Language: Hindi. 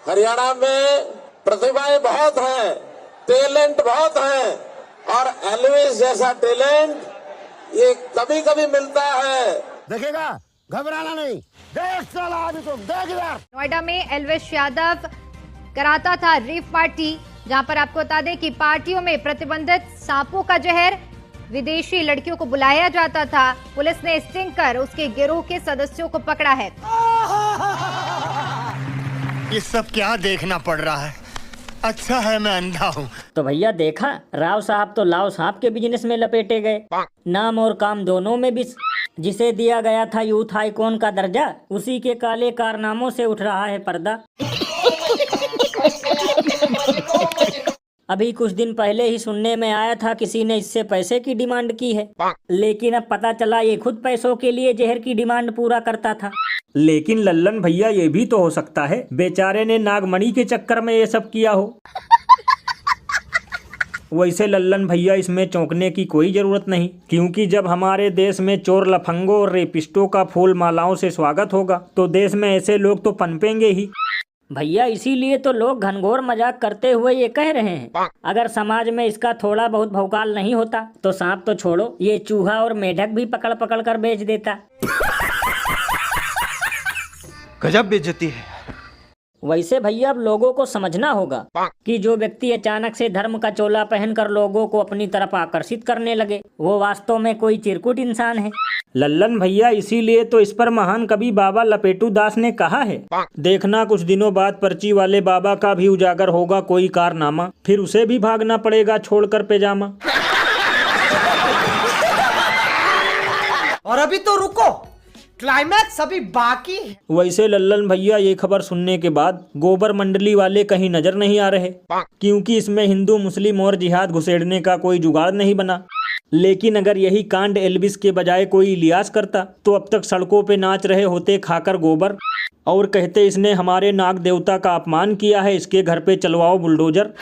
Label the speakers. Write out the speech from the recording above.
Speaker 1: हरियाणा में प्रतिभाएं बहुत हैं, टैलेंट बहुत है, और एल्विस जैसा टैलेंट ये कभी कभी मिलता है।
Speaker 2: देखेगा, घबराना नहीं, देख साला अभी तुम देख यार।
Speaker 3: नोएडा में एल्विस यादव कराता था रेव पार्टी, जहां पर आपको बता दें कि पार्टियों में प्रतिबंधित सांपों का जहर विदेशी लड़कियों को बुलाया जाता था। पुलिस ने स्टिंग कर उसके गिरोह के सदस्यों को पकड़ा है।
Speaker 2: ये सब क्या देखना पड़ रहा है? अच्छा है मैं अंधा हूँ।
Speaker 4: तो भैया देखा, राव साहब तो लाव सांप के बिजनेस में लपेटे गए, नाम और काम दोनों में भी। जिसे दिया गया था यूथ आइकॉन का दर्जा, उसी के काले कारनामों से उठ रहा है पर्दा। अभी कुछ दिन पहले ही सुनने में आया था किसी ने इससे पैसे की डिमांड की है, लेकिन अब पता चला ये खुद पैसों के लिए जहर की डिमांड पूरा करता था।
Speaker 5: लेकिन लल्लन भैया ये भी तो हो सकता है बेचारे ने नागमणि के चक्कर में ये सब किया हो। वैसे लल्लन भैया इसमें चौंकने की कोई जरूरत नहीं, क्योंकि जब हमारे देश में चोर लफंगों और रेपिस्टों का फूल मालाओं से स्वागत होगा तो देश में ऐसे लोग तो पनपेंगे ही।
Speaker 4: भैया इसीलिए तो लोग घनघोर मजाक करते हुए ये कह रहे हैं, अगर समाज में इसका थोड़ा बहुत भौकाल नहीं होता तो सांप तो छोड़ो, ये चूहा और मेढक भी पकड़ पकड़ कर बेच देता।
Speaker 6: गजब बेइज्जती है।
Speaker 4: वैसे भैया अब लोगों को समझना होगा कि जो व्यक्ति अचानक से धर्म का चोला पहनकर लोगों को अपनी तरफ आकर्षित करने लगे, वो वास्तव में कोई चिरकुट इंसान है।
Speaker 5: लल्लन भैया इसीलिए तो इस पर महान कवि बाबा लपेटू दास ने कहा है, देखना कुछ दिनों बाद पर्ची वाले बाबा का भी उजागर होगा कोई कारनामा, फिर उसे भी भागना पड़ेगा छोड़कर पैजामा।
Speaker 7: और अभी तो रुको, क्लाइमैक्स अभी बाकी है।
Speaker 5: वैसे लल्लन भैया ये खबर सुनने के बाद गोबर मंडली वाले कहीं नजर नहीं आ रहे, क्योंकि इसमें हिंदू मुस्लिम और जिहाद घुसेड़ने का कोई जुगाड़ नहीं बना। लेकिन अगर यही कांड एल्विस के बजाय कोई इलियास करता तो अब तक सड़कों पे नाच रहे होते खाकर गोबर, और कहते इसने हमारे नाग देवता का अपमान किया है, इसके घर पे चलवाओ बुलडोजर।